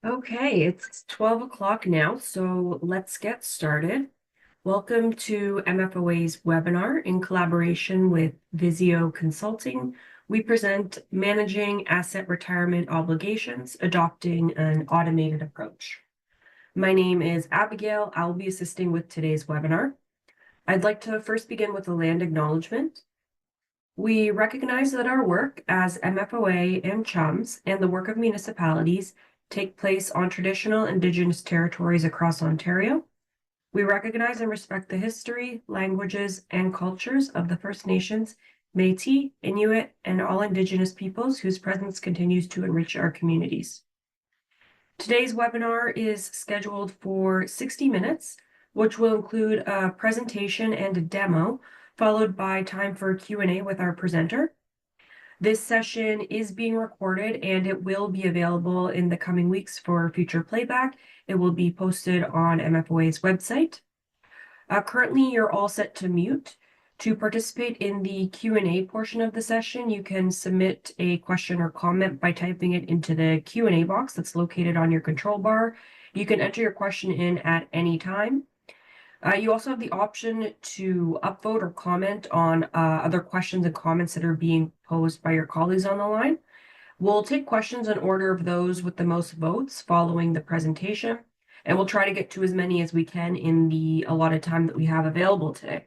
Okay, it's 12 o'clock now, so let's get started. Welcome to MFOA's webinar in collaboration with Vizio Consulting. We present Managing Asset Retirement Obligations, Adopting an Automated Approach. My name is Abigail. I'll be assisting with today's webinar. I'd like to first begin with a land acknowledgement. We recognize that our work as MFOA and CHUMS and the work of municipalities take place on traditional Indigenous territories across Ontario. We recognize and respect the history, languages, and cultures of the First Nations, Métis, Inuit, and all Indigenous peoples whose presence continues to enrich our communities. Today's webinar is scheduled for 60 minutes, which will include a presentation and a demo, followed by time for Q&A with our presenter. This session is being recorded and it will be available in the coming weeks for future playback. It will be posted on MFOA's website. Currently, you're all set to mute. To participate in the Q&A portion of the session, you can submit a question or comment by typing it into the Q&A box that's located on your control bar. You can enter your question in at any time. You also have the option to upvote or comment on other questions and comments that are being posed by your colleagues on the line. We'll take questions in order of those with the most votes following the presentation, and we'll try to get to as many as we can in the allotted time that we have available today.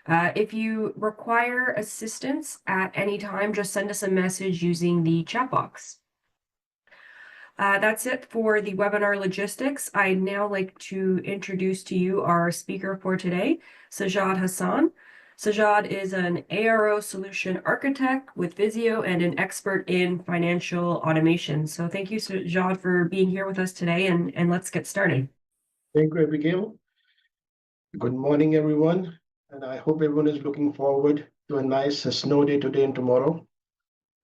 If you require assistance at any time, just send us a message using the chat box. That's it for the webinar logistics. I'd now like to introduce to you our speaker for today, Sajjad Hassan. Sajjad is an ARO solution architect with Vizio and an expert in financial automation. So thank you, Sajjad, for being here with us today, and let's get started. Thank you, Abigail. Good morning, everyone. And I hope everyone is looking forward to a nice snow day today and tomorrow.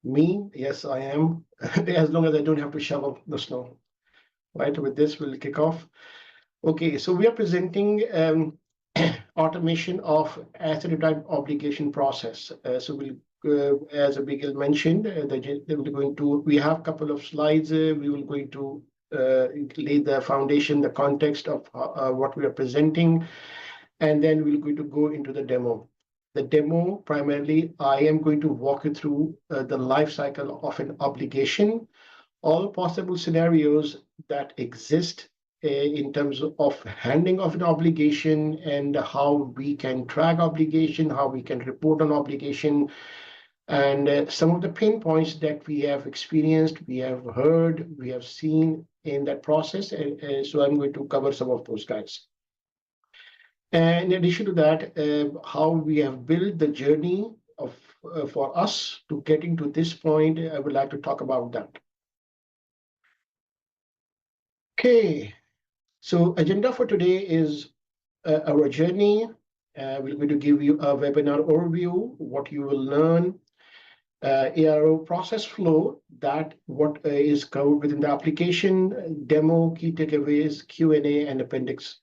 Me, yes, I am, as long as I don't have to shovel the snow. Right, with this, we'll kick off. Okay, so we are presenting automation of asset retirement obligation process. So we'll, as Abigail mentioned, we have a couple of slides. We will going to lay the foundation, the context of what we are presenting, and then we're going to go into the demo. The demo, primarily, I am going to walk you through the life cycle of an obligation, all possible scenarios that exist in terms of handling of an obligation and how we can track obligation, how we can report on obligation, and some of the pain points that we have experienced, we have heard, we have seen in that process. So I'm going to cover some of those guys. And in addition to that, how we have built the journey of for us to getting to this point, I would like to talk about that. Okay, so agenda for today is our journey. We're going to give you a webinar overview, what you will learn, ARO process flow, that what is covered within the application, demo, key takeaways, Q&A, and appendix.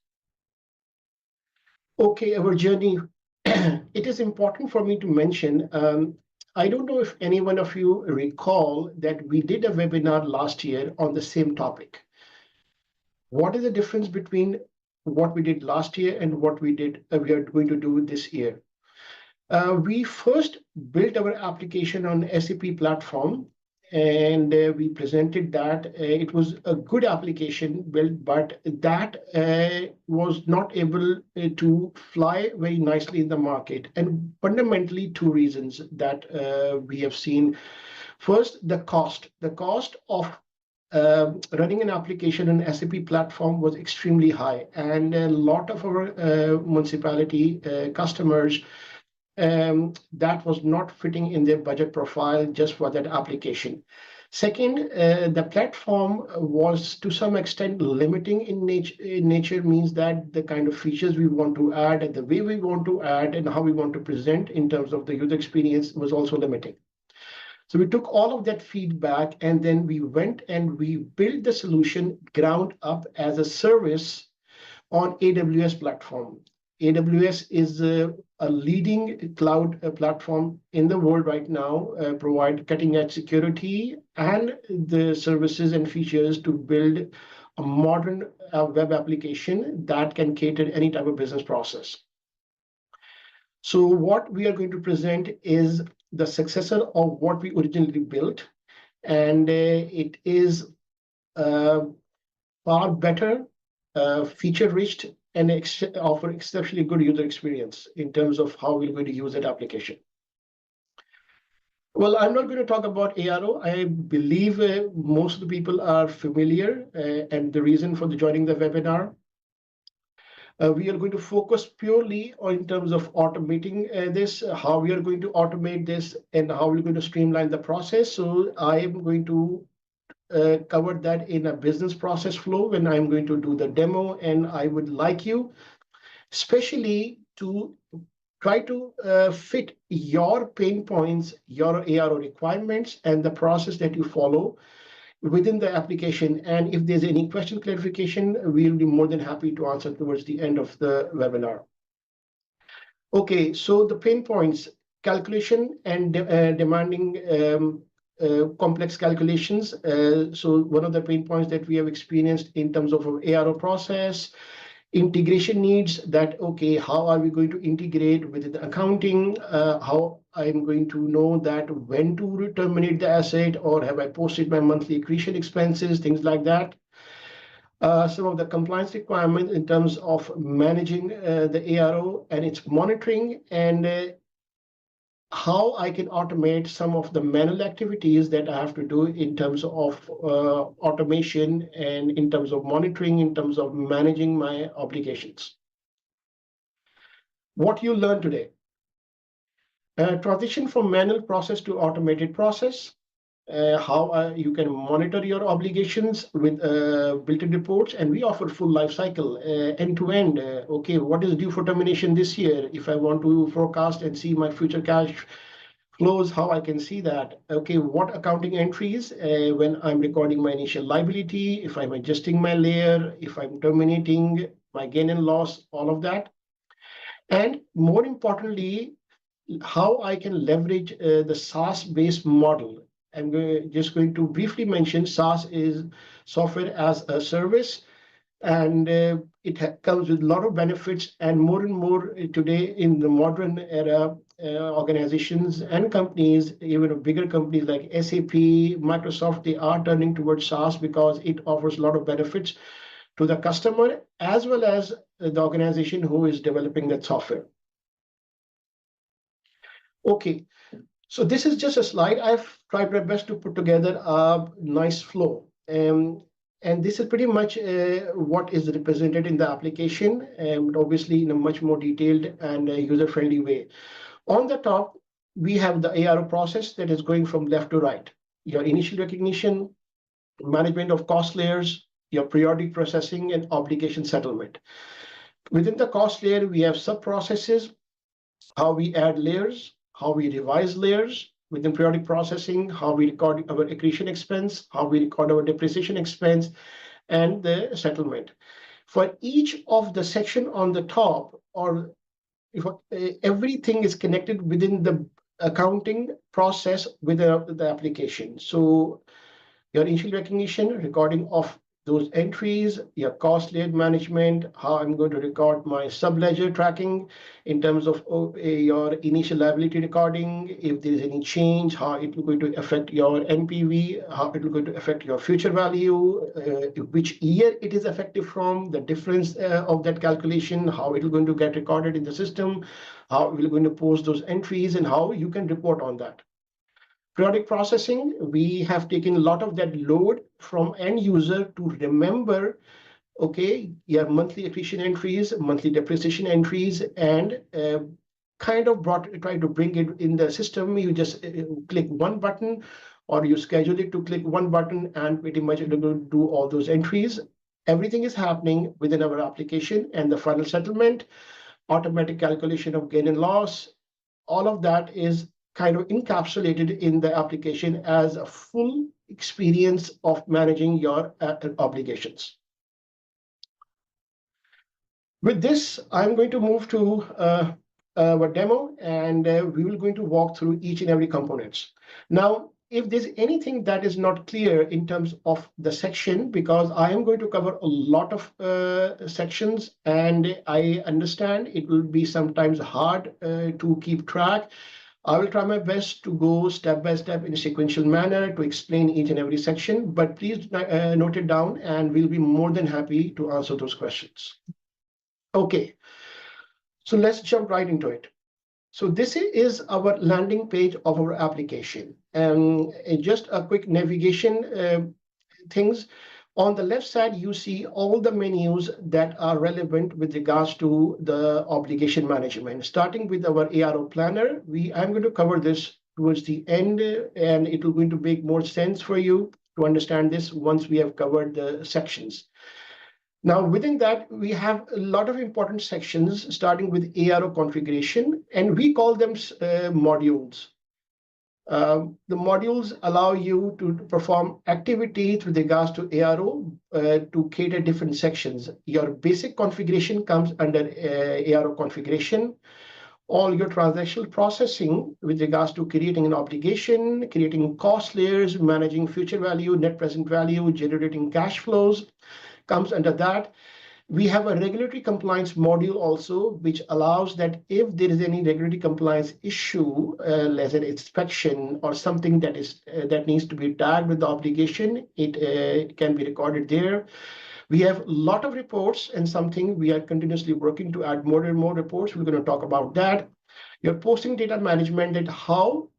Okay, our journey. It is important for me to mention, I don't know if any one of you recall that we did a webinar last year on the same topic. What is the difference between what we did last year and what we are going to do this year? We first built our application on SAP platform, and we presented that it was a good application built, but that was not able to fly very nicely in the market. And fundamentally, two reasons that we have seen. First, the cost. The cost of running an application on SAP platform was extremely high, and a lot of our municipality customers that was not fitting in their budget profile just for that application. Second, the platform was to some extent limiting in nature, means that the kind of features we want to add and the way we want to add and how we want to present in terms of the user experience was also limiting. So we took all of that feedback and then we went and we built the solution ground up as a service on AWS platform. AWS is a leading cloud platform in the world right now, provide cutting-edge security and the services and features to build a modern web application that can cater any type of business process. So what we are going to present is the successor of what we originally built, and it is far better, feature-rich, and offer exceptionally good user experience in terms of how we're going to use that application. Well, I'm not going to talk about ARO. I believe most of the people are familiar, and the reason for joining the webinar. We are going to focus purely on in terms of automating this, how we are going to automate this, and how we're going to streamline the process. So I am going to cover that in a business process flow when I'm going to do the demo, and I would like you especially to try to fit your pain points, your ARO requirements, and the process that you follow within the application. And if there's any question clarification, we'll be more than happy to answer towards the end of the webinar. Okay, so the pain points, calculation and demanding complex calculations. So one of the pain points that we have experienced in terms of our ARO process, integration needs, that, okay, how are we going to integrate with the accounting? How I'm going to know that when to terminate the asset, or have I posted my monthly accretion expenses, things like that. Some of the compliance requirements in terms of managing the ARO and its monitoring, and how I can automate some of the manual activities that I have to do in terms of automation and in terms of monitoring, in terms of managing my obligations. What you learned today. Transition from manual process to automated process. How you can monitor your obligations with built-in reports, and we offer full life cycle end-to-end. Okay, what is due for termination this year? If I want to forecast and see my future cash flows, how I can see that? Okay, what accounting entries when I'm recording my initial liability, if I'm adjusting my layer, if I'm terminating my gain and loss, all of that. And more importantly, how I can leverage the SaaS-based model. I'm just going to briefly mention SaaS is software as a service, and it comes with a lot of benefits, and more today in the modern era, organizations and companies, even bigger companies like SAP, Microsoft, they are turning towards SaaS because it offers a lot of benefits to the customer as well as the organization who is developing that software. Okay, so this is just a slide. I've tried my best to put together a nice flow. And this is pretty much what is represented in the application, and obviously in a much more detailed and user-friendly way. On the top, we have the ARO process that is going from left to right. Your initial recognition, management of cost layers, your periodic processing, and obligation settlement. Within the cost layer, we have sub-processes, how we add layers, how we revise layers within periodic processing, how we record our accretion expense, how we record our depreciation expense, and the settlement. For each of the section on the top, or if everything is connected within the accounting process with the application. So your initial recognition, recording of those entries, your cost layer management, how I'm going to record my sub-ledger tracking in terms of your initial liability recording, if there is any change, how it will going to affect your NPV, how it will going to affect your future value, which year it is effective from, the difference of that calculation, how it will going to get recorded in the system, how we're going to post those entries, and how you can report on that. Periodic processing, we have taken a lot of that load from end user to remember, okay, your monthly accretion entries, monthly depreciation entries, and try to bring it in the system. You just click one button, or you schedule it to click one button, and pretty much it will do all those entries. Everything is happening within our application, and the final settlement, automatic calculation of gain and loss, all of that is kind of encapsulated in the application as a full experience of managing your obligations. With this, I'm going to move to our demo, and we will going to walk through each and every components. Now, if there's anything that is not clear in terms of the section, because I am going to cover a lot of sections, and I understand it will be sometimes hard to keep track. I will try my best to go step by step in a sequential manner to explain each and every section, but please note it down, and we'll be more than happy to answer those questions. Okay, so let's jump right into it. So this is our landing page of our application. And just a quick navigation things. On the left side, you see all the menus that are relevant with regards to the obligation management. Starting with our ARO planner, I'm going to cover this towards the end, and it will going to make more sense for you to understand this once we have covered the sections. Now, within that, we have a lot of important sections, starting with ARO configuration, and we call them modules. The modules allow you to perform activities with regards to ARO to cater different sections. Your basic configuration comes under ARO configuration. All your transactional processing with regards to creating an obligation, creating cost layers, managing future value, net present value, generating cash flows, comes under that. We have a regulatory compliance module also, which allows that if there is any regulatory compliance issue, as an inspection or something that needs to be tagged with the obligation, it can be recorded there. We have a lot of reports, and something we are continuously working to add more and more reports. We're going to talk about that. Your posting data management, and how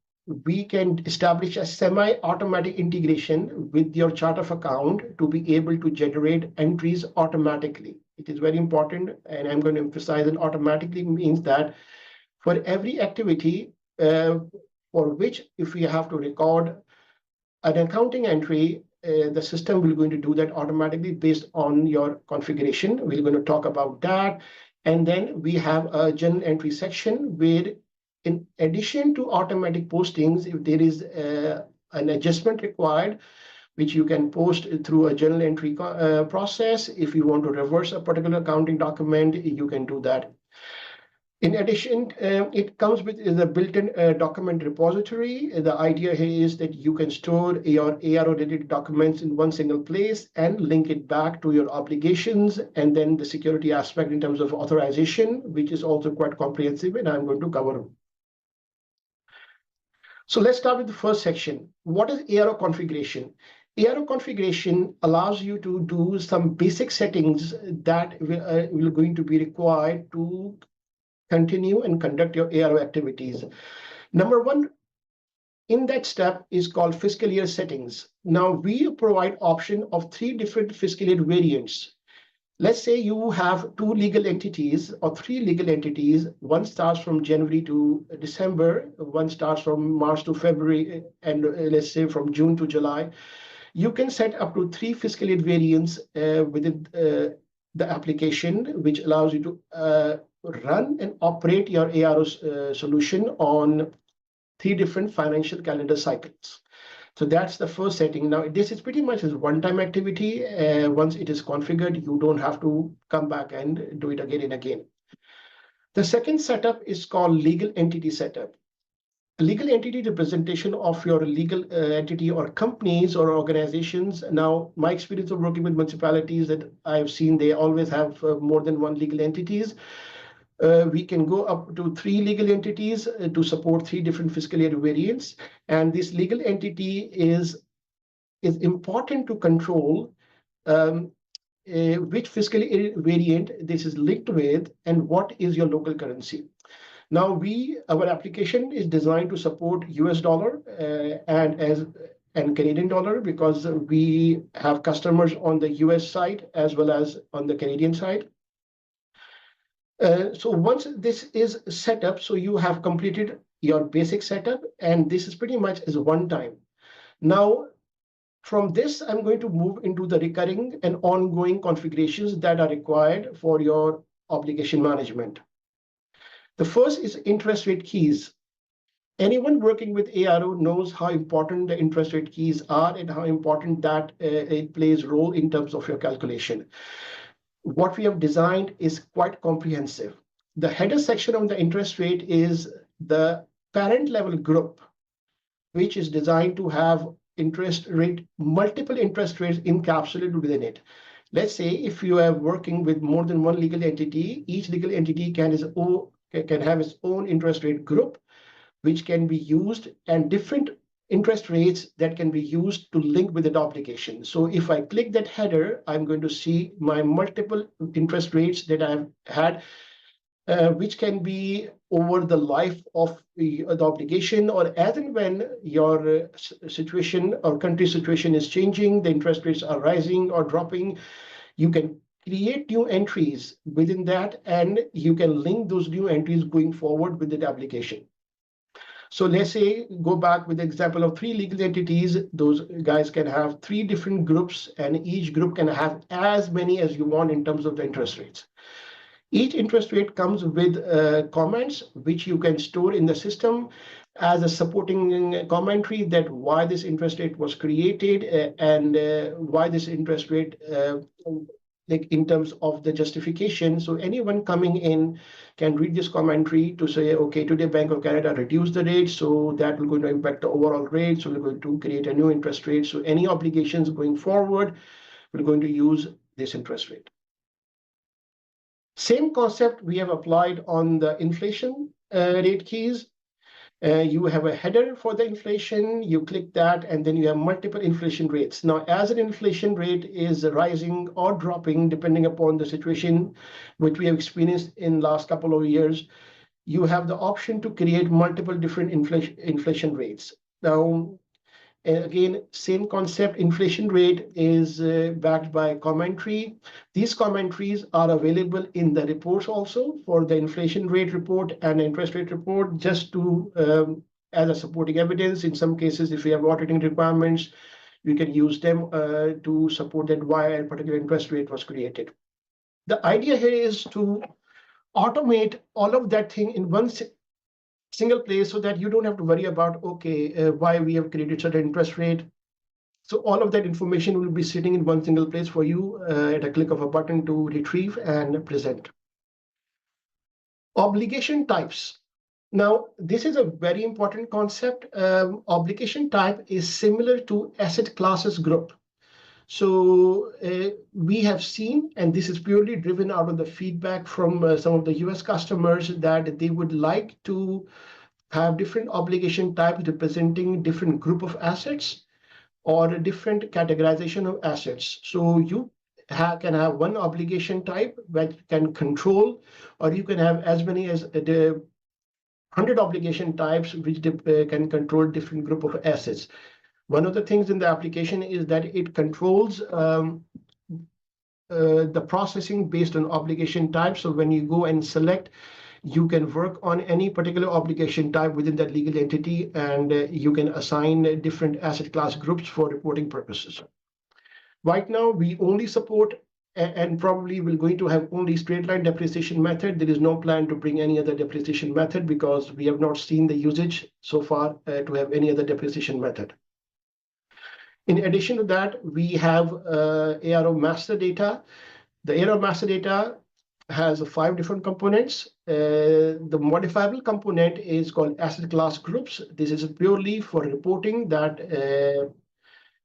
we can establish a semi-automatic integration with your chart of account to be able to generate entries automatically. It is very important, and I'm going to emphasize that automatically means that for every activity for which if we have to record an accounting entry, the system will going to do that automatically based on your configuration. We're going to talk about that. And then we have a journal entry section where, in addition to automatic postings, if there is an adjustment required, which you can post through a journal entry process. If you want to reverse a particular accounting document, you can do that. In addition, it comes with the built-in document repository. The idea here is that you can store your ARO-related documents in one single place and link it back to your obligations, and then the security aspect in terms of authorization, which is also quite comprehensive, and I'm going to cover. So let's start with the first section. What is ARO configuration? ARO configuration allows you to do some basic settings that will going to be required to continue and conduct your ARO activities. Number one in that step is called fiscal year settings. Now, we provide option of 3 different fiscal year variants. Let's say you have 2 legal entities or 3 legal entities. One starts from January to December, one starts from March to February, and let's say from June to July. You can set up to 3 fiscal year variants within the application, which allows you to run and operate your ARO solution on 3 different financial calendar cycles. So that's the first setting. Now, this is pretty much a one-time activity. Once it is configured, you don't have to come back and do it again and again. The second setup is called legal entity setup. Legal entity representation of your legal entity or companies or organizations. Now, my experience of working with municipalities that I have seen, they always have more than 1 legal entities. We can go up to 3 legal entities to support 3 different fiscal year variants. And this legal entity is important to control which fiscal year variant this is linked with and what is your local currency. Now, our application is designed to support US dollar and Canadian dollar, because we have customers on the US side as well as on the Canadian side. So once this is set up, so you have completed your basic setup, and this is pretty much as one time. Now, from this, I'm going to move into the recurring and ongoing configurations that are required for your obligation management. The first is interest rate keys. Anyone working with ARO knows how important the interest rate keys are and how important that it plays a role in terms of your calculation. what we have designed is quite comprehensive. The header section of the interest rate is the parent level group, which is designed to have multiple interest rates encapsulated within it. Let's say if you are working with more than one legal entity, each legal entity can have its own interest rate group, which can be used, and different interest rates that can be used to link with that obligation. So if I click that header, I'm going to see my multiple interest rates that I've had, which can be over the life of the obligation, or as and when your situation or country situation is changing, the interest rates are rising or dropping, you can create new entries within that, and you can link those new entries going forward with the application. So let's say, go back with the example of 3 legal entities. Those guys can have 3 different groups, and each group can have as many as you want in terms of the interest rates. Each interest rate comes with comments, which you can store in the system as a supporting commentary that why this interest rate was created, and why this interest rate, like in terms of the justification. So anyone coming in can read this commentary to say, okay, today Bank of Canada reduced the rate, so that will going to impact the overall rate. So we're going to create a new interest rate. So any obligations going forward, we're going to use this interest rate. Same concept we have applied on the inflation rate keys. You have a header for the inflation, you click that, and then you have multiple inflation rates. Now, as an inflation rate is rising or dropping, depending upon the situation which we have experienced in last couple of years, you have the option to create multiple different inflation rates. Now, again, same concept, inflation rate is backed by commentary. These commentaries are available in the reports also for the inflation rate report and interest rate report, just to as a supporting evidence. In some cases, if we have auditing requirements, we can use them to support that why a particular interest rate was created. The idea here is to automate all of that thing in one single place, so that you don't have to worry about, okay, why we have created such an interest rate. So all of that information will be sitting in one single place for you at a click of a button to retrieve and present. Obligation types. Now, this is a very important concept. Obligation type is similar to asset classes group. So we have seen, and this is purely driven out of the feedback from some of the US customers, that they would like to have different obligation types representing different group of assets or a different categorization of assets. So you can have one obligation type that can control, or you can have as many as the 100 obligation types which can control different group of assets. One of the things in the application is that it controls the processing based on obligation type. So when you go and select, you can work on any particular obligation type within that legal entity, and you can assign different asset class groups for reporting purposes. Right now, we only support, and probably we're going to have only straight line depreciation method. There is no plan to bring any other depreciation method because we have not seen the usage so far to have any other depreciation method. In addition to that, we have ARO master data. The ARO master data has 5 different components. The modifiable component is called asset class groups. This is purely for reporting that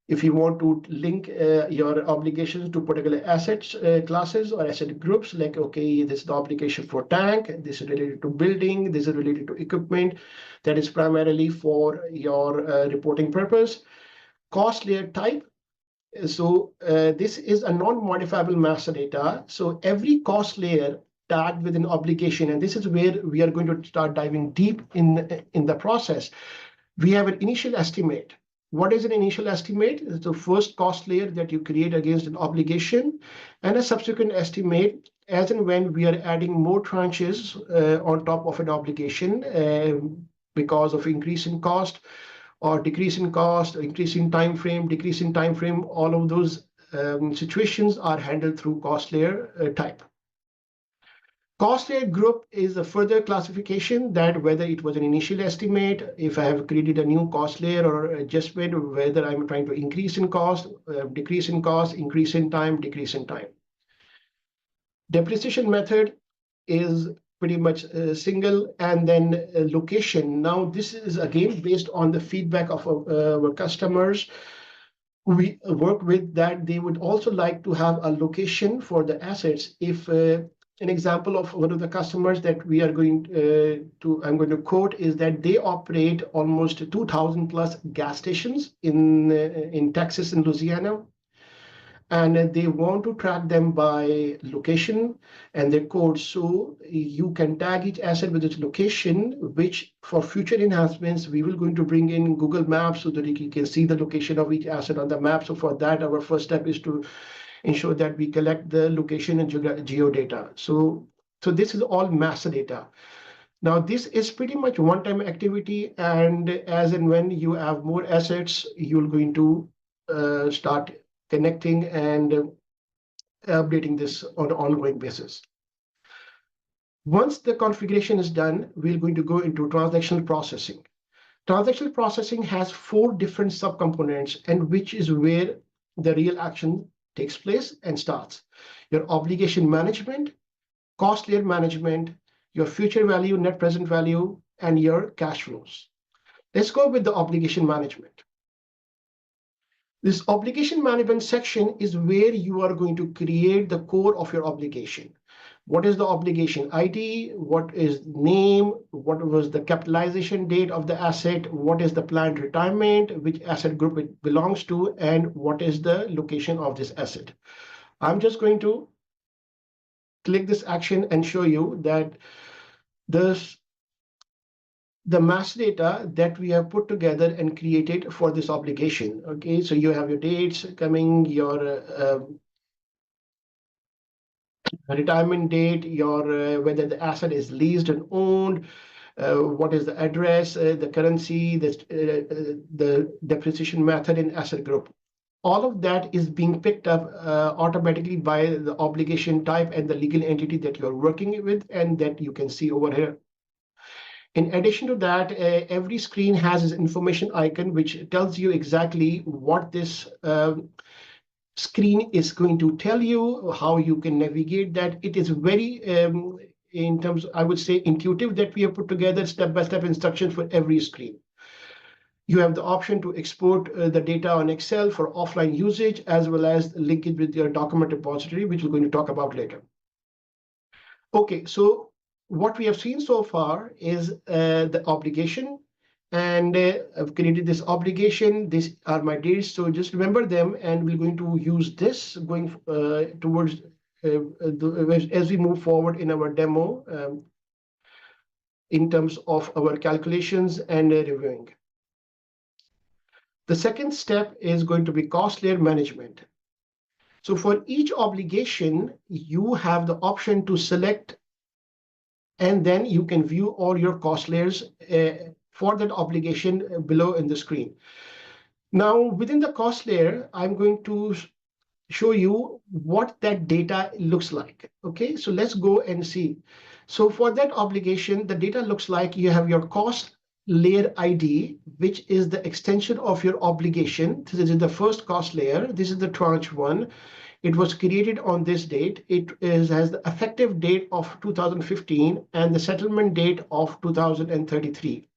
if you want to link your obligations to particular assets classes or asset groups, like, okay, this is the obligation for tank, this is related to building, this is related to equipment, that is primarily for your reporting purpose. Cost layer type. So this is a non-modifiable master data. So every cost layer tagged with an obligation, and this is where we are going to start diving deep in the process. We have an initial estimate. What is an initial estimate? It's the first cost layer that you create against an obligation, and a subsequent estimate as and when we are adding more tranches on top of an obligation because of increase in cost, or decrease in cost, increase in time frame, decrease in time frame. All of those situations are handled through cost layer type. Cost layer group is a further classification that whether it was an initial estimate, if I have created a new cost layer or adjustment, whether I'm trying to increase in cost, decrease in cost, increase in time, decrease in time. Depreciation method is pretty much single, and then location. Now, this is again based on the feedback of our customers we work with, that they would also like to have a location for the assets. If an example of one of the customers that we are going I'm going to quote is that they operate almost 2,000 plus gas stations in Texas and Louisiana, and they want to track them by location and their code. So you can tag each asset with its location, which for future enhancements, we will going to bring in Google Maps so that you can see the location of each asset on the map. So for that, our first step is to ensure that we collect the location and geo data. So this is all master data. Now, this is pretty much one-time activity, and as and when you have more assets, you're going to start connecting and updating this on an ongoing basis. Once the configuration is done, we're going to go into transactional processing. Transactional processing has 4 different subcomponents, and which is where the real action takes place and starts. Your obligation management, cost layer management, your future value, net present value, and your cash flows. Let's go with the obligation management. This obligation management section is where you are going to create the core of your obligation. What is the obligation ID? What is name? What was the capitalization date of the asset? What is the planned retirement? Which asset group it belongs to? And what is the location of this asset? I'm just going to click this action and show you that the master data that we have put together and created for this obligation. Okay, so you have your dates coming, your retirement date, your whether the asset is leased and owned, what is the address, the currency, the depreciation method and asset group. All of that is being picked up automatically by the obligation type and the legal entity that you're working with, and that you can see over here. In addition to that, every screen has its information icon, which tells you exactly what this screen is going to tell you, how you can navigate that. It is very, in terms, I would say, intuitive, that we have put together step-by-step instructions for every screen. You have the option to export the data on Excel for offline usage, as well as link it with your document repository, which we're going to talk about later. Okay, so what we have seen so far is the obligation, and I've created this obligation. These are my dates, so just remember them, and we're going to use this going towards as we move forward in our demo in terms of our calculations and reviewing. The second step is going to be cost layer management. So for each obligation, you have the option to select, and then you can view all your cost layers for that obligation below in the screen. Now, within the cost layer, I'm going to show you what that data looks like. Okay, so let's go and see. So for that obligation, the data looks like you have your cost layer ID, which is the extension of your obligation. This is the first cost layer. This is the tranche 1. It was created on this date. It has the effective date of 2015 and the settlement date of 2033.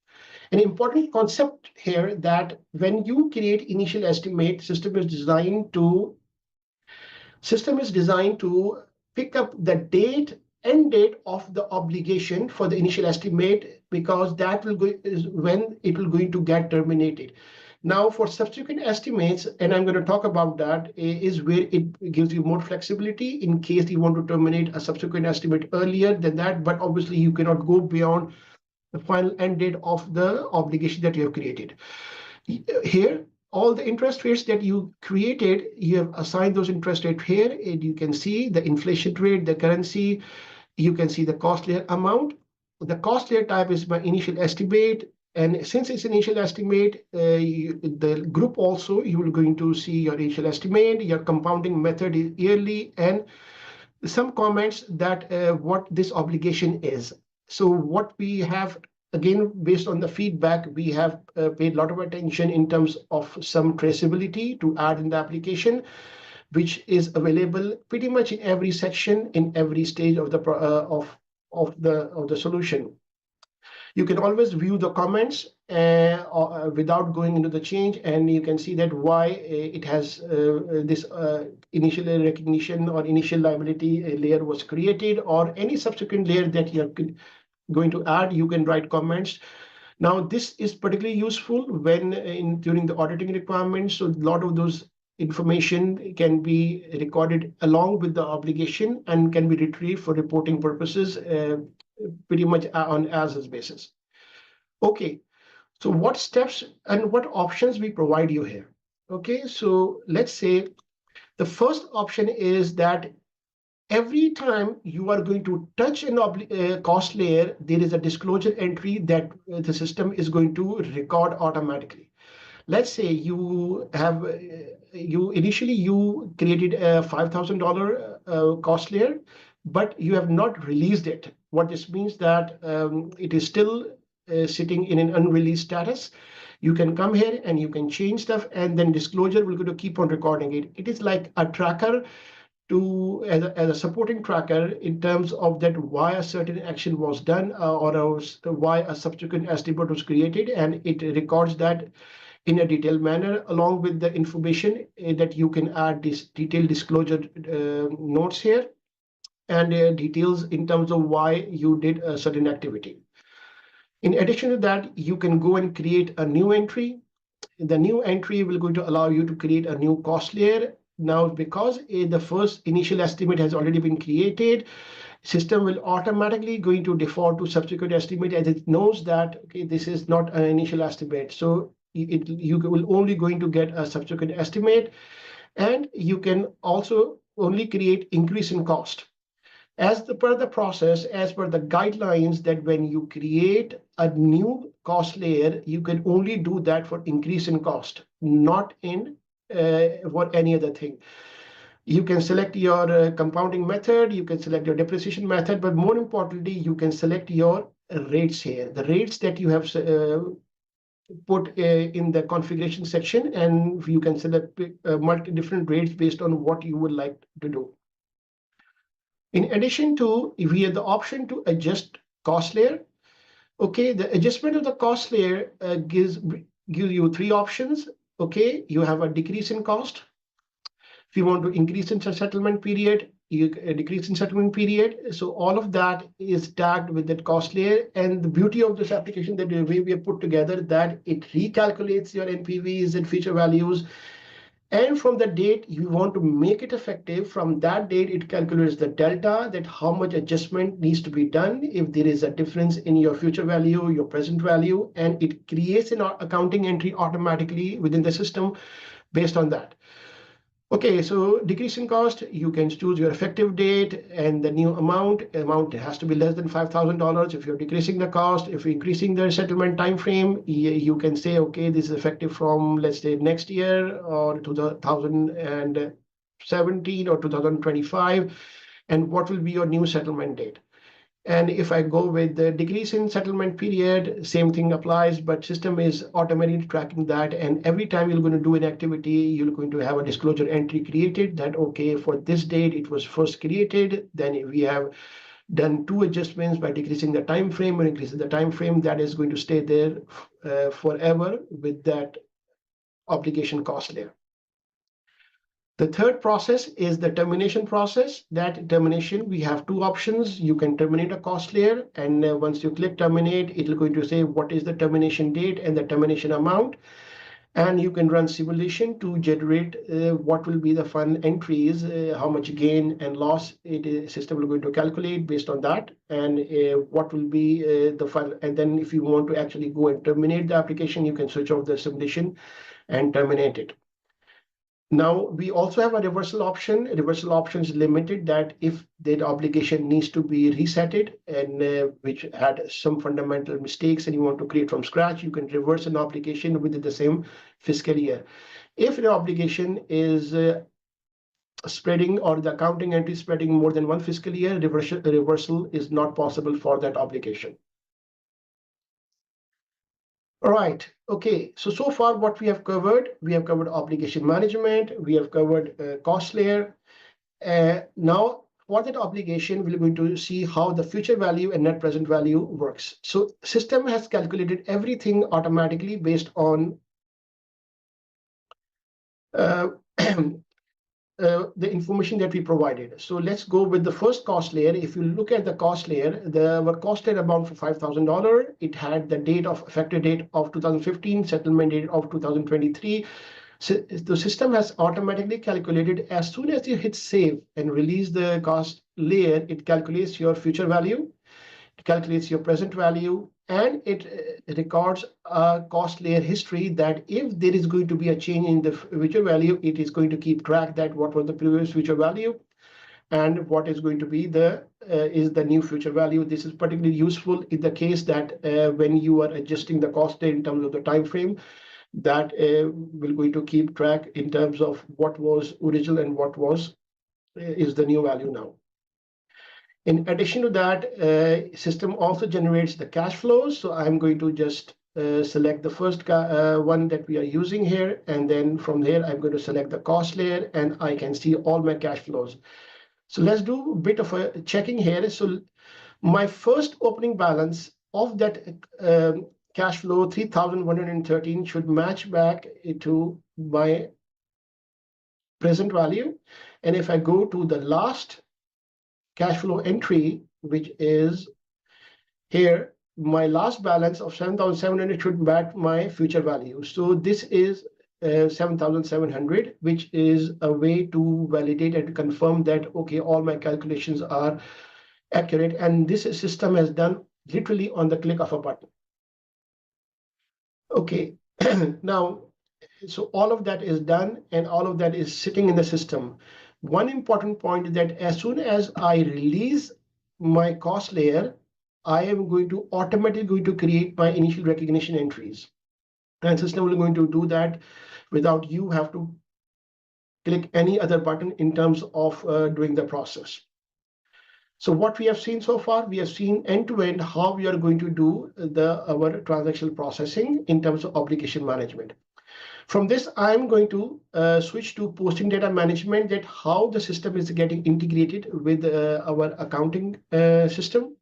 An important concept here that when you create initial estimate, system is designed to pick up the end date of the obligation for the initial estimate, because that is when it will going to get terminated. Now, for subsequent estimates, and I'm going to talk about that, is where it gives you more flexibility in case you want to terminate a subsequent estimate earlier than that, but obviously you cannot go beyond the final end date of the obligation that you have created. Here, all the interest rates that you created, you have assigned those interest rates here, and you can see the inflation rate, the currency, you can see the cost layer amount. The cost layer type is my initial estimate. And since it's initial estimate, the group also, you will going to see your initial estimate, your compounding method is yearly, and some comments that what this obligation is. So what we have, again, based on the feedback, we have paid a lot of attention in terms of some traceability to add in the application. which is available pretty much in every section, in every stage of the solution. You can always view the comments without going into the change, and you can see that why it has this initial recognition or initial liability layer was created, or any subsequent layer that you're going to add. You can write comments. Now, this is particularly useful when during the auditing requirements. So a lot of those information can be recorded along with the obligation and can be retrieved for reporting purposes pretty much on as-is basis. Okay, so what steps and what options we provide you here? Okay, so let's say the first option is that every time you are going to touch a cost layer, there is a disclosure entry that the system is going to record automatically. Let's say you have initially you created a $5,000 cost layer, but you have not released it. What this means that it is still sitting in an unreleased status. You can come here and you can change stuff, and then disclosure will go to keep on recording it. It is like a tracker as a supporting tracker in terms of that why a certain action was done or why a subsequent estimate was created, and it records that in a detailed manner along with the information that you can add this detailed disclosure notes here and details in terms of why you did a certain activity. In addition to that, you can go and create a new entry. The new entry will going to allow you to create a new cost layer. Now, because the first initial estimate has already been created, system will automatically going to default to subsequent estimate, as it knows that, okay, this is not an initial estimate. So you will only going to get a subsequent estimate, and you can also only create increase in cost. As per the process, as per the guidelines, that when you create a new cost layer, you can only do that for increase in cost, not in for any other thing. You can select your compounding method, you can select your depreciation method, but more importantly, you can select your rates here. The rates that you have put in the configuration section, and you can select multi different rates based on what you would like to do. In addition to, we have the option to adjust cost layer. Okay, the adjustment of the cost layer gives you three options. Okay, you have a decrease in cost. If you want to increase in settlement period, you decrease in settlement period. So all of that is tagged with that cost layer. And the beauty of this application, that the way we have put together, that it recalculates your NPVs and feature values. And from the date you want to make it effective, from that date, it calculates the delta, that how much adjustment needs to be done if there is a difference in your future value, your present value, and it creates an accounting entry automatically within the system based on that. Okay, so decrease in cost, you can choose your effective date and the new amount. Amount has to be less than $5,000. If you're decreasing the cost, if you're increasing the settlement time frame, you can say, okay, this is effective from, let's say, next year or 2017 or 2025, and what will be your new settlement date. And if I go with the decrease in settlement period, same thing applies, but system is automatically tracking that. And every time you're going to do an activity, you're going to have a disclosure entry created that, okay, for this date, it was first created. Then we have done two adjustments by decreasing the time frame or increasing the time frame. That is going to stay there forever with that obligation cost layer. The third process is the termination process. That termination, we have two options. You can terminate a cost layer, and once you click terminate, it will going to say what is the termination date and the termination amount. And you can run simulation to generate what will be the fund entries, how much gain and loss system will going to calculate based on that, and what will be the fund. And then if you want to actually go and terminate the application, you can switch off the simulation and terminate it. Now, we also have a reversal option. Reversal option is limited, that if that obligation needs to be resetted and which had some fundamental mistakes and you want to create from scratch, you can reverse an obligation within the same fiscal year. If the obligation is spreading or the accounting entry spreading more than one fiscal year, reversal is not possible for that obligation. All right. Okay. So far what we have covered obligation management, we have covered cost layer. Now for that obligation, we're going to see how the future value and net present value works. So system has calculated everything automatically based on uh, the information that we provided. So let's go with the first cost layer. If you look at the cost layer, our cost layer amount for $5,000. It had the date of effective date of 2015, settlement date of 2023. So the system has automatically calculated as soon as you hit save and release the cost layer, it calculates your future value, it calculates your present value, and it records a cost layer history that if there is going to be a change in the future value, it is going to keep track that what was the previous future value and what is going to be the new future value. This is particularly useful in the case that when you are adjusting the cost in terms of the time frame, that will going to keep track in terms of what was original and what was is the new value now. In addition to that, system also generates the cash flows. So I'm going to just select the first one that we are using here. And then from there, I'm going to select the cost layer and I can see all my cash flows. So let's do a bit of a checking here. So my first opening balance of that cash flow, 3,113, should match back to my present value. And if I go to the last cash flow entry, which is here, my last balance of 7,700 should match my future value. So this is 7,700, which is a way to validate and confirm that, okay, all my calculations are accurate. And this system has done literally on the click of a button. Okay, now, so all of that is done and all of that is sitting in the system. One important point is that as soon as I release my cost layer, I am going to automatically create my initial recognition entries. And system will going to do that without you have to click any other button in terms of doing the process. So what we have seen so far, we have seen end-to-end how we are going to do our transactional processing in terms of obligation management. From this, I'm going to switch to posting data management, that how the system is getting integrated with our accounting system.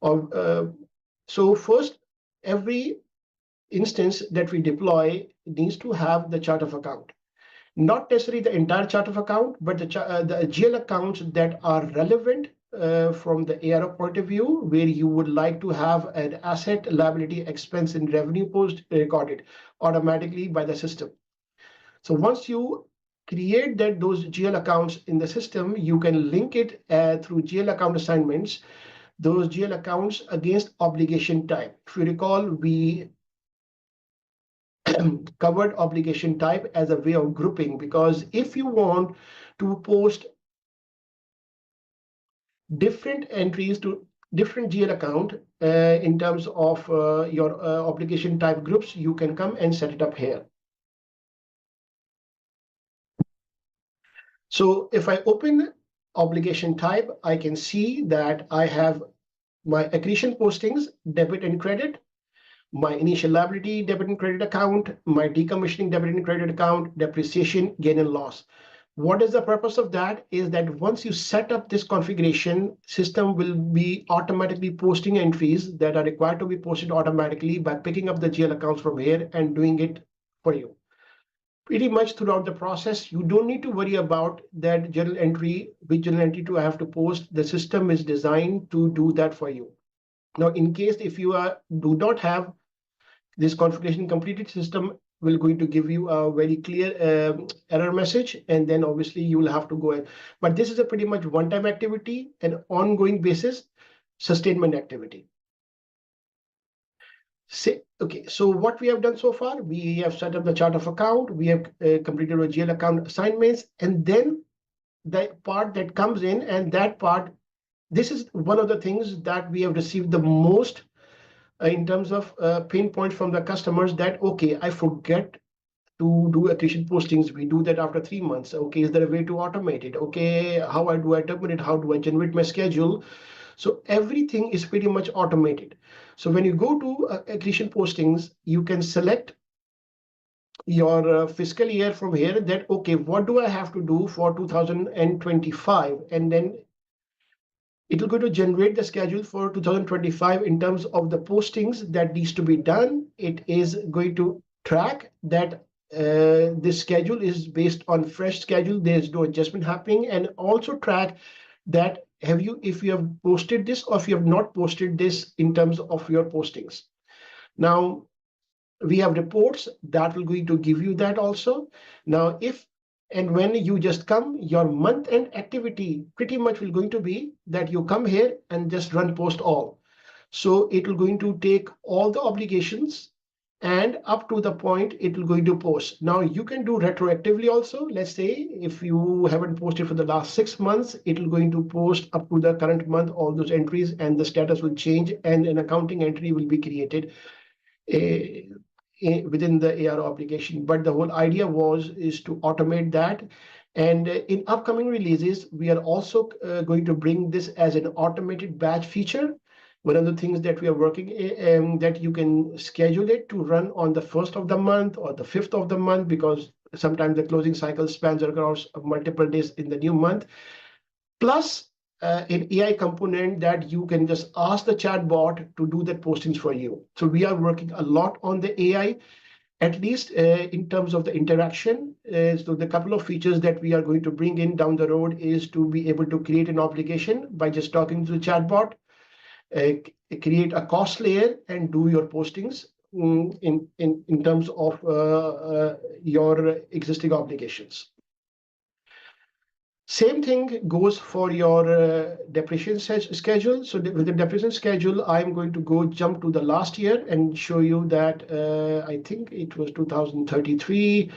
So first, every instance that we deploy needs to have the chart of account. Not necessarily the entire chart of account, but the GL accounts that are relevant from the ARO point of view, where you would like to have an asset, liability, expense, and revenue post recorded automatically by the system. So once you create those GL accounts in the system, you can link it through GL account assignments, those GL accounts against obligation type. If you recall, we covered obligation type as a way of grouping, because if you want to post different entries to different GL account in terms of your obligation type groups, you can come and set it up here. So if I open obligation type, I can see that I have my accretion postings, debit and credit, my initial liability debit and credit account, my decommissioning debit and credit account, depreciation, gain and loss. What is the purpose of that? Is that once you set up this configuration, system will be automatically posting entries that are required to be posted automatically by picking up the GL accounts from here and doing it for you. Pretty much throughout the process, you don't need to worry about that journal entry, which journal entry to have to post. The system is designed to do that for you. Now, in case if you do not have this configuration completed, system will going to give you a very clear error message, and then obviously you will have to go in. But this is a pretty much one-time activity, an ongoing basis, sustainment activity. Okay, so what we have done so far, we have set up the chart of account, we have completed our GL account assignments, and then the part that comes in, and that part, this is one of the things that we have received the most in terms of pain points from the customers, that, okay, I forget to do accretion postings. We do that after 3 months. Okay, is there a way to automate it? Okay, how do I terminate? How do I generate my schedule? So everything is pretty much automated. So when you go to accretion postings, you can select your fiscal year from here, that, okay, what do I have to do for 2025? And then it will go to generate the schedule for 2025 in terms of the postings that needs to be done. It is going to track that this schedule is based on fresh schedule. There's no adjustment happening, and also track that if you have posted this or if you have not posted this in terms of your postings. Now, we have reports that will going to give you that also. Now, if and when you just come, your month end activity pretty much will going to be that you come here and just run post all. So it will going to take all the obligations and up to the point it will going to post. Now you can do retroactively also. Let's say if you haven't posted for the last 6 months, it will going to post up to the current month all those entries, and the status will change and an accounting entry will be created within the ARO application. But the whole idea is to automate that. And in upcoming releases, we are also going to bring this as an automated batch feature. One of the things that we are working that you can schedule it to run on the 1st of the month or the 5th of the month, because sometimes the closing cycle spans across multiple days in the new month. Plus an AI component that you can just ask the chatbot to do that postings for you. So we are working a lot on the AI, at least in terms of the interaction. So the couple of features that we are going to bring in down the road is to be able to create an obligation by just talking to the chatbot, create a cost layer, and do your postings in terms of your existing obligations. Same thing goes for your depreciation schedule. So with the depreciation schedule, I'm going to jump to the last year and show you that I think it was 2033,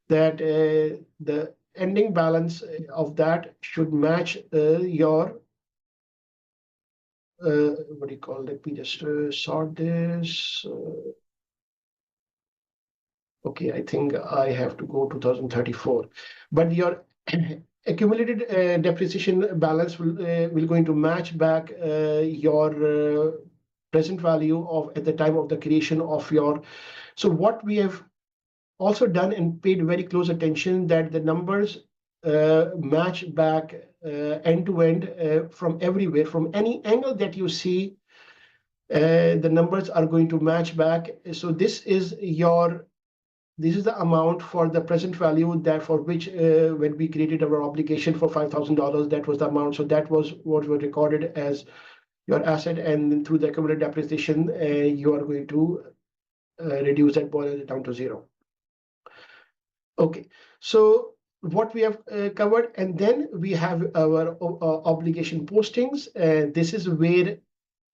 that the ending balance of that should match your what do you call? Let me just sort this. Okay, I think I have to go 2034, but your accumulated depreciation balance will going to match back your present value of at the time of the creation of your. So what we have also done and paid very close attention that the numbers match back end to end from everywhere, from any angle that you see. The numbers are going to match back. So this is the amount for the present value that for which when we created our obligation for $5,000, that was the amount. So that was what was recorded as your asset, and through the accumulated depreciation, you are going to reduce that boil down to 0. Okay, so what we have covered, and then we have our obligation postings. This is where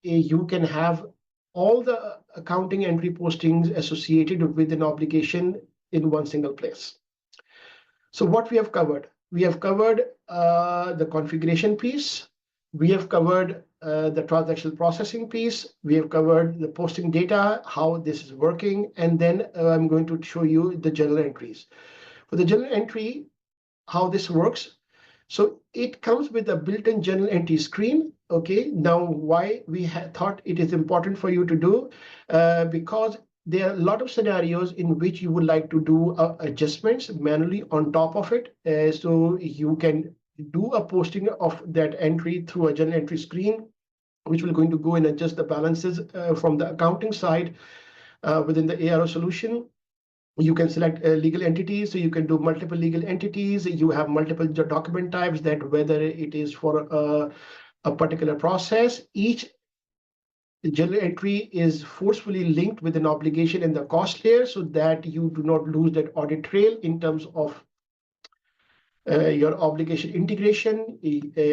you can have all the accounting entry postings associated with an obligation in one single place. So what we have covered? We have covered the configuration piece. We have covered the transactional processing piece. We have covered the posting data, how this is working, and then I'm going to show you the journal entries. For the journal entry, how this works. So it comes with a built-in journal entry screen. Okay, now why we thought it is important for you to do, because there are a lot of scenarios in which you would like to do adjustments manually on top of it. So you can do a posting of that entry through a journal entry screen, which will going to go and adjust the balances from the accounting side within the ARO solution. You can select legal entities, so you can do multiple legal entities. You have multiple document types, that whether it is for a particular process, each journal entry is forcefully linked with an obligation in the cost layer, so that you do not lose that audit trail in terms of your obligation integration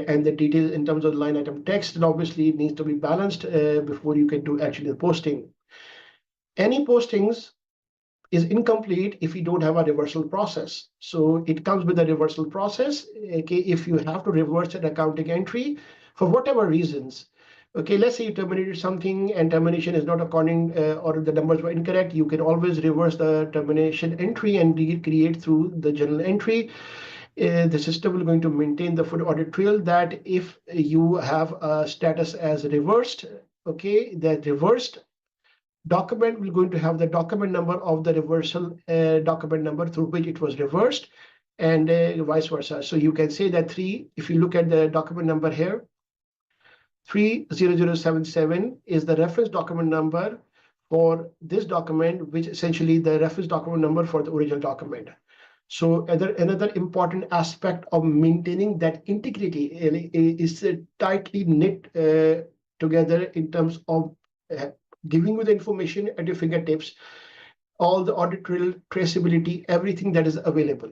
and the details in terms of line item text. And obviously it needs to be balanced before you can do actually the posting. Any postings is incomplete if you don't have a reversal process. So it comes with a reversal process. Okay, if you have to reverse an accounting entry for whatever reasons, okay, let's say you terminated something and termination is not according or the numbers were incorrect, you can always reverse the termination entry and recreate through the journal entry. the system will going to maintain the full audit trail that if you have a status as reversed, okay, that reversed document will going to have the document number of the reversal document number through which it was reversed, and vice versa. So you can say that if you look at the document number here, 30077 is the reference document number for this document, which essentially the reference document number for the original document. So another important aspect of maintaining that integrity is tightly knit together in terms of giving you the information at your fingertips, all the audit trail, traceability, everything that is available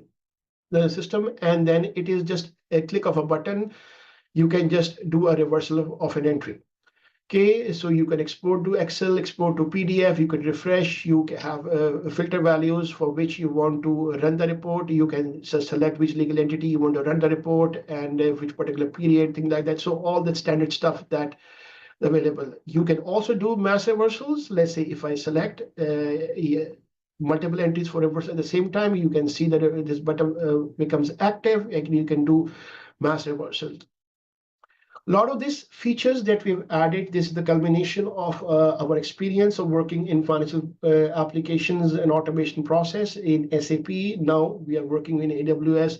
the system, and then it is just a click of a button. You can just do a reversal of an entry. Okay, so you can export to Excel, export to PDF, you can refresh, you can have filter values for which you want to run the report. You can just select which legal entity you want to run the report and which particular period, things like that. So all that standard stuff that available. You can also do mass reversals. Let's say if I select multiple entries for reversal at the same time, you can see that this button becomes active and you can do mass reversals. A lot of these features that we've added, this is the culmination of our experience of working in financial applications and automation process in SAP. Now we are working in AWS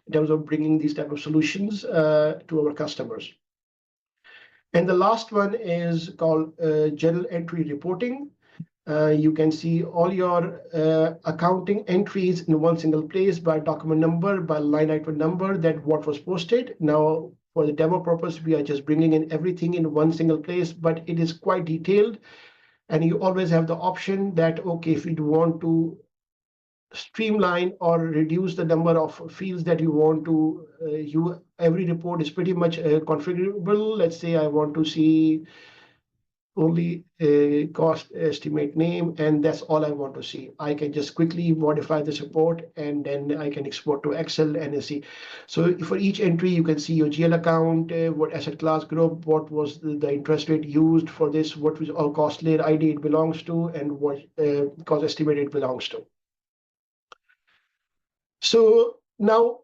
in terms of bringing these type of solutions to our customers. And the last one is called general entry reporting. You can see all your accounting entries in one single place by document number, by line item number, that what was posted. Now, for the demo purpose, we are just bringing in everything in one single place, but it is quite detailed. And you always have the option that, okay, if you want to streamline or reduce the number of fields that you want to, every report is pretty much configurable. Let's say I want to see only a cost estimate name, and that's all I want to see. I can just quickly modify this report, and then I can export to Excel and see. So for each entry, you can see your GL account, what asset class group, what was the interest rate used for this, what was our cost layer ID it belongs to, and what cost estimate it belongs to. So now,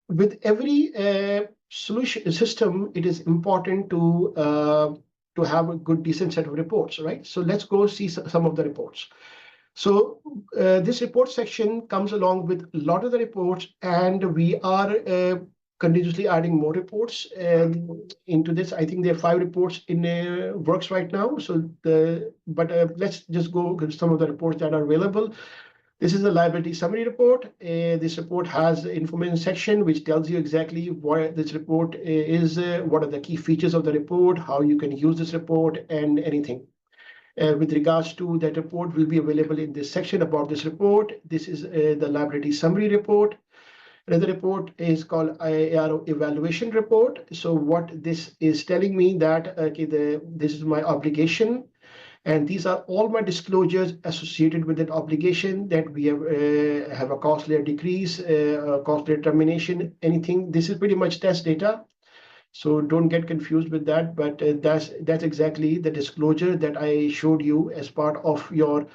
with every solution system, it is important to have a good, decent set of reports, right? So let's go see some of the reports. So this report section comes along with a lot of the reports, and we are continuously adding more reports into this. I think there are 5 reports in works right now. So let's just go with some of the reports that are available. This is a liability summary report. This report has information section which tells you exactly what this report is, what are the key features of the report, how you can use this report, and anything. With regards to that report will be available in this section about this report. This is the liability summary report. Another report is called ARO evaluation report. So what this is telling me that, okay, this is my obligation. And these are all my disclosures associated with that obligation, that we have a cost layer decrease, cost layer termination, anything. This is pretty much test data. So don't get confused with that. But that's exactly the disclosure that I showed you as part of your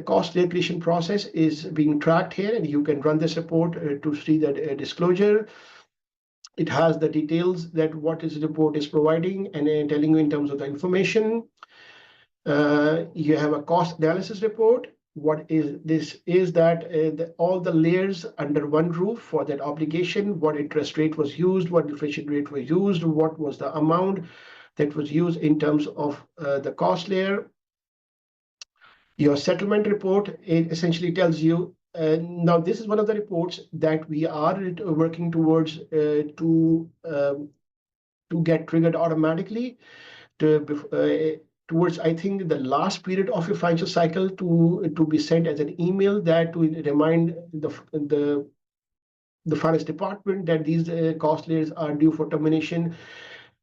cost layer creation process is being tracked here. And you can run this report to see that disclosure. It has the details that what this report is providing and telling you in terms of the information. You have a cost analysis report. What is this is that all the layers under one roof for that obligation, what interest rate was used, what inflation rate was used, what was the amount that was used in terms of the cost layer. Your settlement report, it essentially tells you, now this is one of the reports that we are working towards to get triggered automatically towards, I think, the last period of your financial cycle to be sent as an email that to remind the finance department that these cost layers are due for termination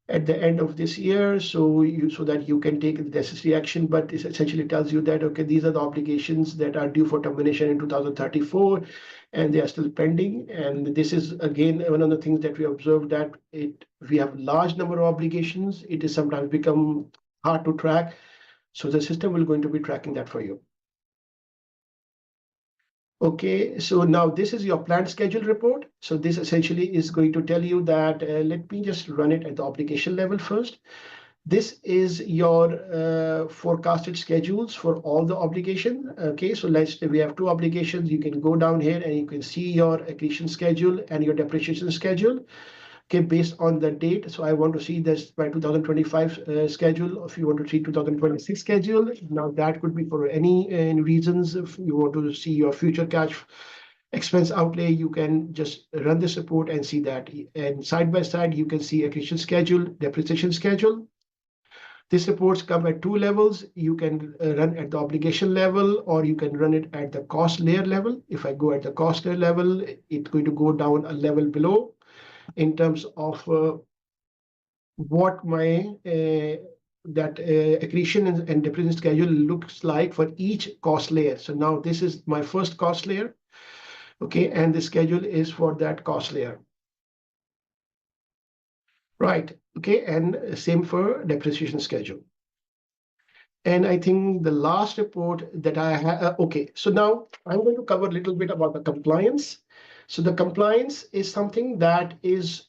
at the end of this year, so that you can take the necessary action. But it essentially tells you that, okay, these are the obligations that are due for termination in 2034, and they are still pending. And this is, again, one of the things that we observed, that we have large number of obligations. It is sometimes become hard to track. So the system will going to be tracking that for you. Okay, so now this is your planned schedule report. So this essentially is going to tell you that, let me just run it at the application level first. This is your forecasted schedules for all the obligation. Okay, so let's say we have two obligations. You can go down here and you can see your accretion schedule and your depreciation schedule. Okay, based on the date. So I want to see this by 2025 schedule. If you want to see 2026 schedule, now that could be for any reasons. If you want to see your future cash expense outlay, you can just run this report and see that. And side by side, you can see accretion schedule, depreciation schedule. These reports come at two levels. You can run at the obligation level, or you can run it at the cost layer level. If I go at the cost layer level, it's going to go down a level below in terms of what my that accretion and depreciation schedule looks like for each cost layer. So now this is my first cost layer, okay, and the schedule is for that cost layer. Right, okay, and same for depreciation schedule. And I think the last report that I have, okay, so now I'm going to cover a little bit about the compliance. So the compliance is something that is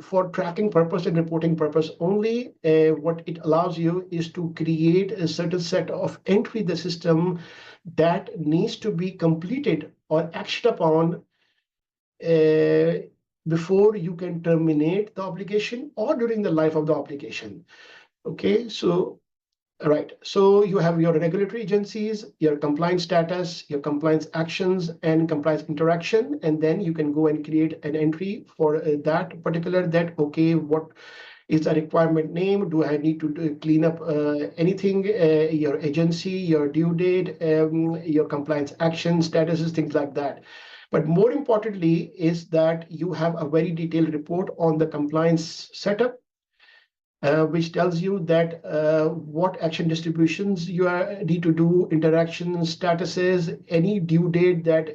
for tracking purpose and reporting purpose only. What it allows you is to create a certain set of entry in the system that needs to be completed or actioned upon before you can terminate the obligation or during the life of the obligation. Okay, so right. So you have your regulatory agencies, your compliance status, your compliance actions, and compliance interaction. And then you can go and create an entry for that particular that, okay, what is the requirement name? Do I need to clean up anything? Your agency, your due date, your compliance action statuses, things like that. But more importantly is that you have a very detailed report on the compliance setup, which tells you that what action distributions you need to do, interactions, statuses, any due date that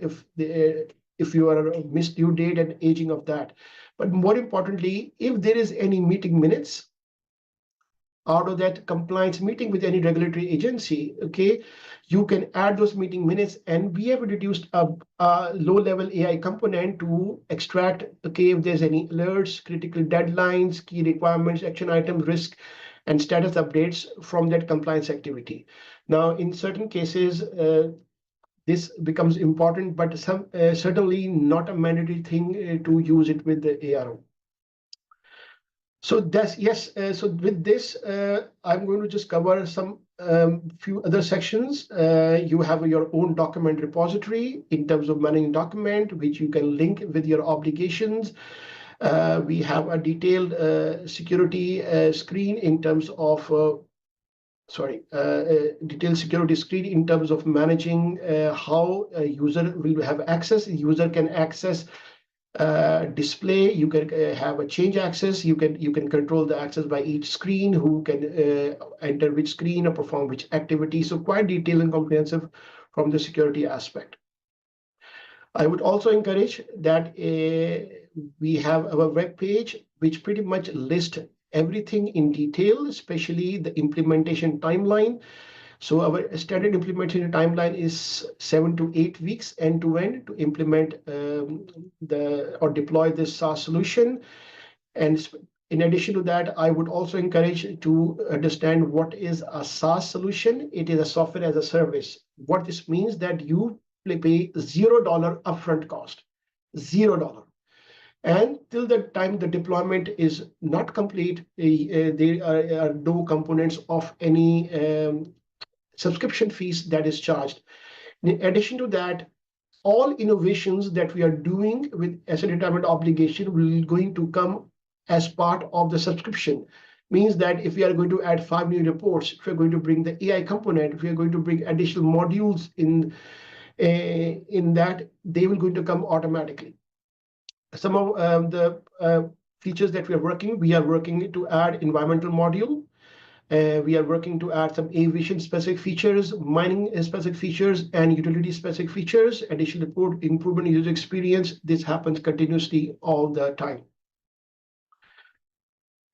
if you are a missed due date and aging of that. But more importantly, if there is any meeting minutes out of that compliance meeting with any regulatory agency, okay, you can add those meeting minutes, and we have introduced a low-level AI component to extract, okay, if there's any alerts, critical deadlines, key requirements, action items, risk, and status updates from that compliance activity. Now, in certain cases, this becomes important, but certainly not a mandatory thing to use it with the ARO. So that's yes. So with this, I'm going to just cover some few other sections. You have your own document repository in terms of managing document, which you can link with your obligations. We have a detailed security screen in terms of detailed security screen in terms of managing how a user will have access. A user can access display. You can have a change access. You can control the access by each screen, who can enter which screen or perform which activity. So quite detailed and comprehensive from the security aspect. I would also encourage that we have our web page, which pretty much lists everything in detail, especially the implementation timeline. So our standard implementation timeline is 7 to 8 weeks end to end to implement or deploy this SaaS solution. And in addition to that, I would also encourage to understand what is a SaaS solution. It is a software as a service. What this means that you pay $0 upfront cost, $0. And till the time the deployment is not complete, there are no components of any subscription fees that is charged. In addition to that, all innovations that we are doing with asset retirement obligation will going to come as part of the subscription. Means that if we are going to add 5 new reports, if we're going to bring the AI component, if we are going to bring additional modules in that, they will going to come automatically. Some of the features that we are working to add environmental module. We are working to add some aviation specific features, mining specific features, and utility specific features, additional improvement in user experience. This happens continuously all the time.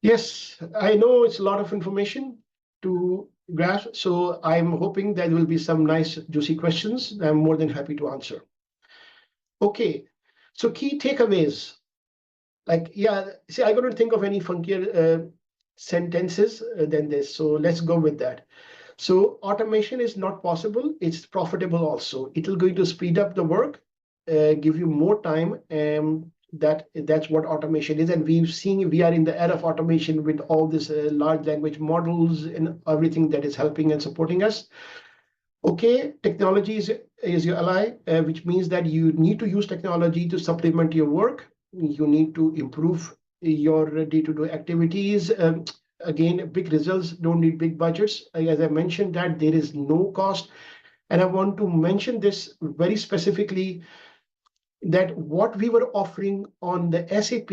Yes, I know it's a lot of information to grasp, so I'm hoping there will be some nice juicy questions I'm more than happy to answer. Okay, so key takeaways. Like, yeah, see, I couldn't think of any funkier sentences than this. So let's go with that. So automation is not possible. It's profitable also. It will going to speed up the work, give you more time. That's what automation is. And we've seen we are in the era of automation with all this large language models and everything that is helping and supporting us. Okay, technology is your ally, which means that you need to use technology to supplement your work. You need to improve your day-to-day activities. Again, big results don't need big budgets. As I mentioned, that there is no cost. And I want to mention this very specifically that what we were offering on the SAP,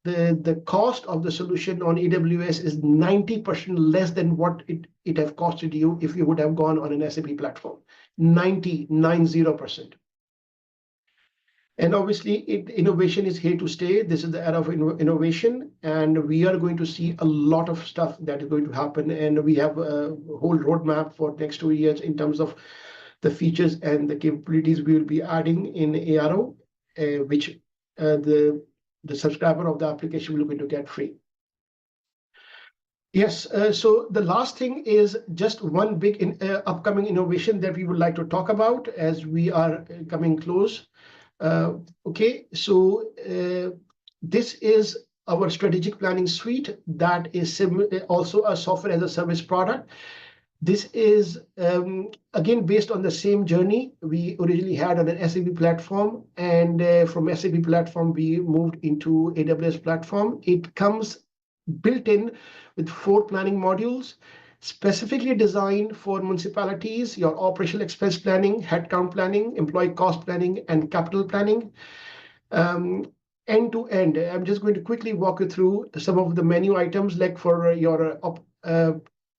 the cost of the solution on AWS is 90% less than what it have costed you if you would have gone on an SAP platform. 90%. And obviously, innovation is here to stay. This is the era of innovation, and we are going to see a lot of stuff that is going to happen. And we have a whole roadmap for next 2 years in terms of the features and the capabilities we will be adding in ARO, which the subscriber of the application will be going to get free. Yes, so the last thing is just one big upcoming innovation that we would like to talk about as we are coming close. Okay, so this is our strategic planning suite that is also a software as a service product. This is, again, based on the same journey we originally had on an SAP platform. And from SAP platform, we moved into AWS platform. It comes built in with 4 planning modules, specifically designed for municipalities, your operational expense planning, headcount planning, employee cost planning, and capital planning. End to end, I'm just going to quickly walk you through some of the menu items. Like for your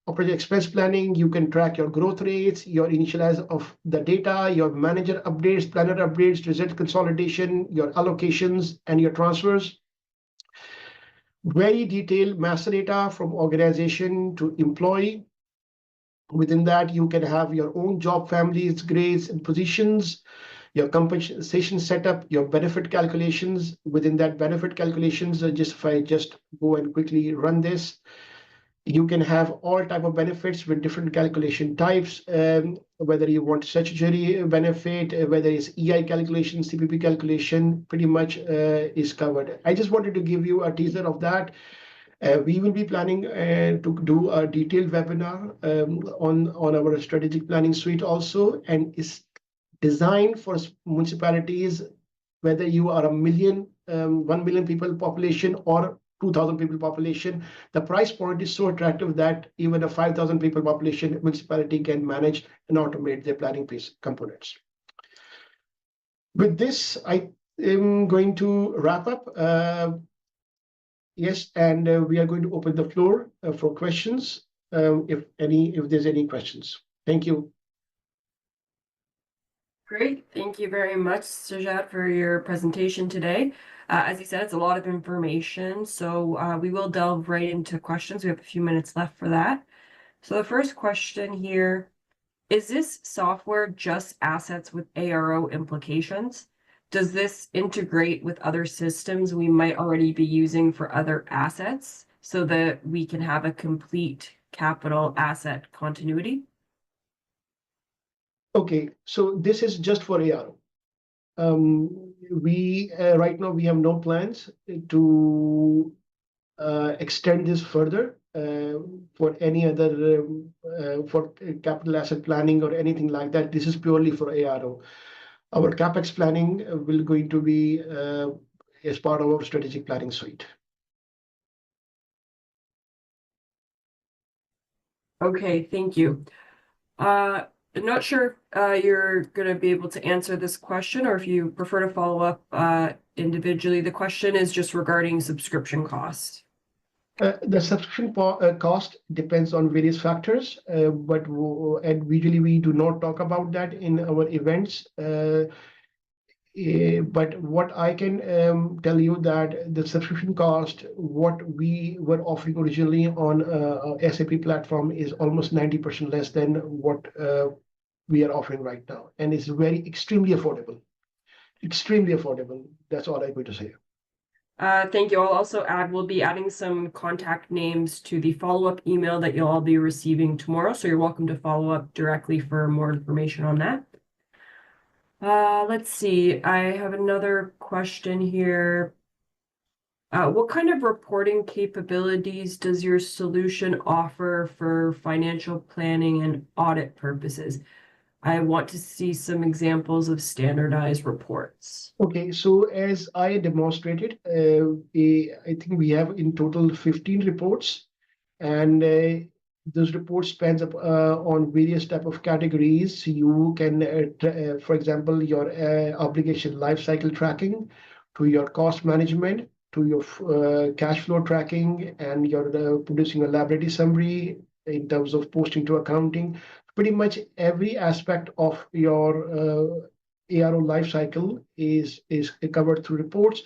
operating expense planning, you can track your growth rates, your initialize of the data, your manager updates, planner updates, result consolidation, your allocations, and your transfers. Very detailed master data from organization to employee. Within that, you can have your own job families, grades, and positions, your compensation setup, your benefit calculations. Within that benefit calculations, if I just go and quickly run this, you can have all type of benefits with different calculation types, whether you want statutory benefit, whether it's EI calculation, CPP calculation, pretty much is covered. I just wanted to give you a teaser of that. We will be planning to do a detailed webinar on our strategic planning suite also, and is designed for municipalities, whether you are 1 million people population or 2,000 people population. The price point is so attractive that even a 5,000 people population municipality can manage and automate their planning piece components. With this, I am going to wrap up. Yes, and we are going to open the floor for questions, if there's any questions. Thank you. Great. Thank you very much, Sujat, for your presentation today. As you said, it's a lot of information, so we will delve right into questions. We have a few minutes left for that. So the first question here, is this software just assets with ARO implications? Does this integrate with other systems we might already be using for other assets so that we can have a complete capital asset continuity? Okay, so this is just for ARO. We right now we have no plans to extend this further for any other for capital asset planning or anything like that. This is purely for ARO. Our capex planning will going to be as part of our strategic planning suite. Okay, thank you. I'm not sure if you're going to be able to answer this question, or if you prefer to follow up individually. The question is just regarding subscription costs. The subscription cost depends on various factors, and usually we do not talk about that in our events. But what I can tell you that the subscription cost, what we were offering originally on SAP platform, is almost 90% less than what we are offering right now, and it's very extremely affordable. extremely affordable. That's all I'm going to say. Thank you. I'll also add, we'll be adding some contact names to the follow-up email that you'll all be receiving tomorrow. So you're welcome to follow up directly for more information on that. Let's see. I have another question here. What kind of reporting capabilities does your solution offer for financial planning and audit purposes? I want to see some examples of standardized reports. Okay, so as I demonstrated, I think we have in total 15 reports, and those reports spans up on various type of categories. You can, for example, your obligation lifecycle tracking, to your cost management, to your cash flow tracking, and your producing a liability summary in terms of posting to accounting. Pretty much every aspect of your ARO lifecycle is covered through reports.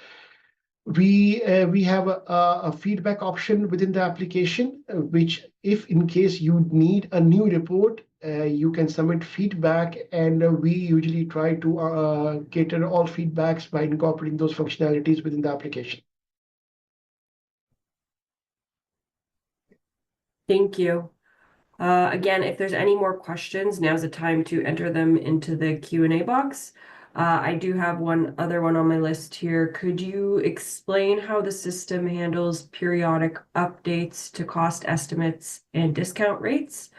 We have a feedback option within the application, which if in case you need a new report, you can submit feedback, and we usually try to cater all feedbacks by incorporating those functionalities within the application. Thank you. Again, if there's any more questions, now's the time to enter them into the Q&A box. I do have one other one on my list here. Could you explain how the system handles periodic updates to cost estimates and discount rates?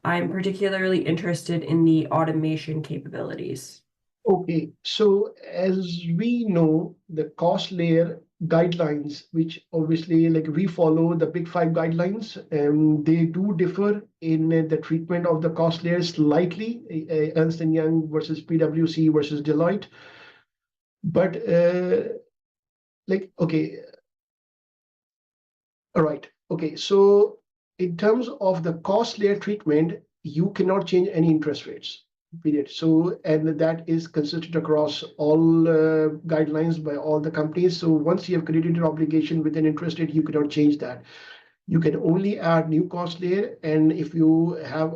I'm particularly interested in the automation capabilities. Okay, so as we know, the cost layer guidelines, which obviously like we follow the big five guidelines, and they do differ in the treatment of the cost layers slightly, Ernst & Young versus PwC versus Deloitte. But okay, all right, okay, so in terms of the cost layer treatment, you cannot change any interest rates. Period. So, and that is consistent across all guidelines by all the companies. So once you have created an obligation with an interest rate, you cannot change that. You can only add new cost layer, and if you have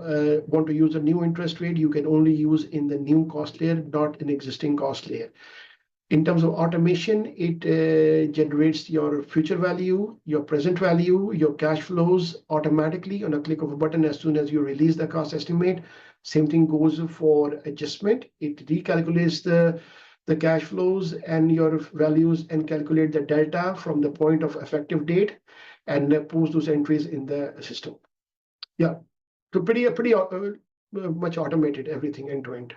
want to use a new interest rate, you can only use in the new cost layer, not an existing cost layer. In terms of automation, it generates your future value, your present value, your cash flows automatically on a click of a button as soon as you release the cost estimate. Same thing goes for adjustment. It recalculates the cash flows and your values and calculate the delta from the point of effective date and post those entries in the system. Yeah, so pretty much automated everything end to end.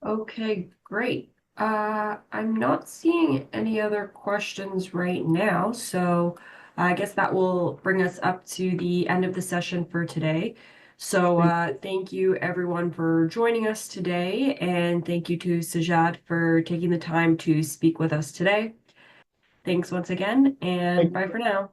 Okay, great. I'm not seeing any other questions right now, so I guess that will bring us up to the end of the session for today. So thank you everyone for joining us today, and thank you to Sajad for taking the time to speak with us today. Thanks once again, and bye for now.